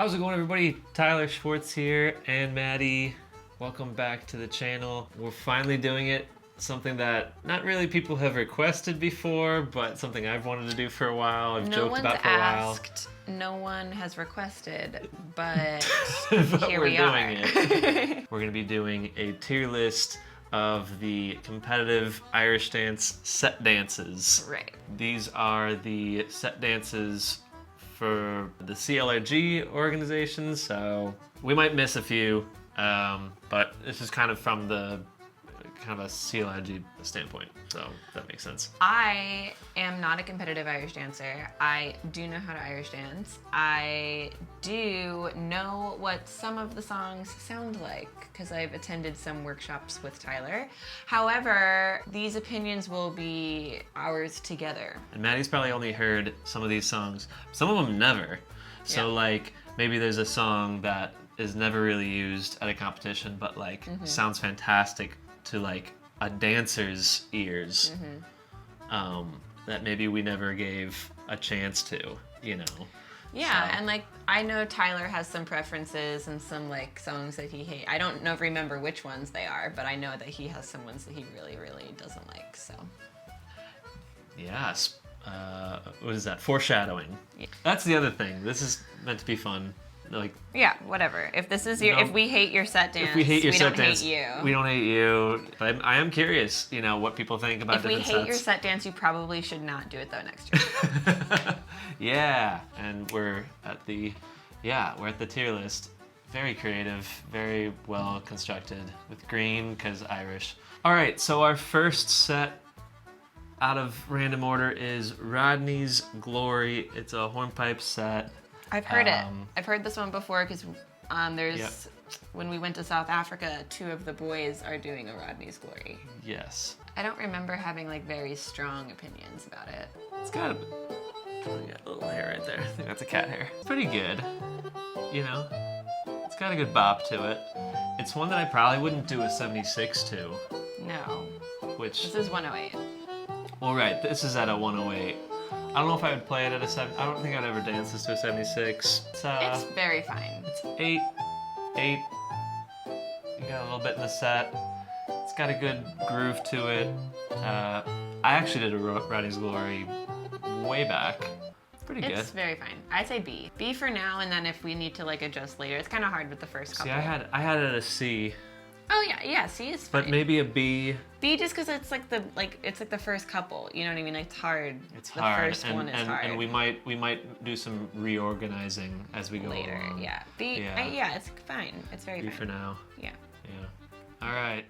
How's it going, everybody? Tyler Schwartz here, and Maddie. Welcome back to the channel. We're finally doing it. Something that not really people have requested before, but something I've wanted to do for a while. I've joked about for a while. No one has requested, but, but here we're we doing are. it. We're going to be doing a tier list of the competitive Irish dance set dances. Right. These are the set dances for the CLRG organization, so we might miss a few, but this is kind of from the kind of a CLRG standpoint, so that makes sense. I am not a competitive Irish dancer. I do know how to Irish dance. I do know what some of the songs sound like because I've attended some workshops with Tyler. However, these opinions will be ours together. And Maddie's probably only heard some of these songs, some of them never. So Yeah. like maybe there's a song that is never really used at a competition, but like sounds fantastic to like a dancer's ears, that maybe we never gave a chance to, you know. Yeah, So. and like I know Tyler has some preferences and some like songs that he hates. I don't remember which ones they are, but I know that he has some ones that he really, really doesn't like. So. Yes. What is that? Foreshadowing. Yeah. That's the other thing. This is meant to be fun. Like, Yeah, whatever. If this is your, No. if we hate your set dance, if we hate your set dance, hate you. we don't hate you. But I am curious, you know, what people think about If we different hate your sets. set dance, you probably should not do it though next year. Yeah, and we're at the tier list. Very creative, very well constructed with green because Irish. All right, so our first set out of random order is Rodney's Glory. It's a hornpipe set. I've heard it. I've heard this one before because there's when we went to South Africa, 2 of the boys are doing a Rodney's Glory. Yes. I don't remember having like very strong opinions about it. It's got a little hair right there. I think that's a cat hair. It's pretty good, you know. It's got a good bop to it. It's one that I probably wouldn't do a 76 to, No, which, this is 108. well, right, this is at a 108. I don't know if I would play it at a 7. I don't think I'd ever dance this to a 76. It's very fine. It's 8. You got a little bit in the set. It's got a good groove to it. I actually did a Rodney's Glory way back. It's pretty good. It's very fine. I'd say B. B for now, and then if we need to like adjust later, it's kind of hard with the first couple. See, I had it at a C, Oh yeah, C is fine. but maybe a B. B just because it's like the first couple. You know what I mean? Like, it's hard. It's the hard, first one is and hard. and we might do some reorganizing as we go later, along. yeah. B, Yeah. yeah, it's fine. It's very B fine. for now. Yeah. Yeah. All right.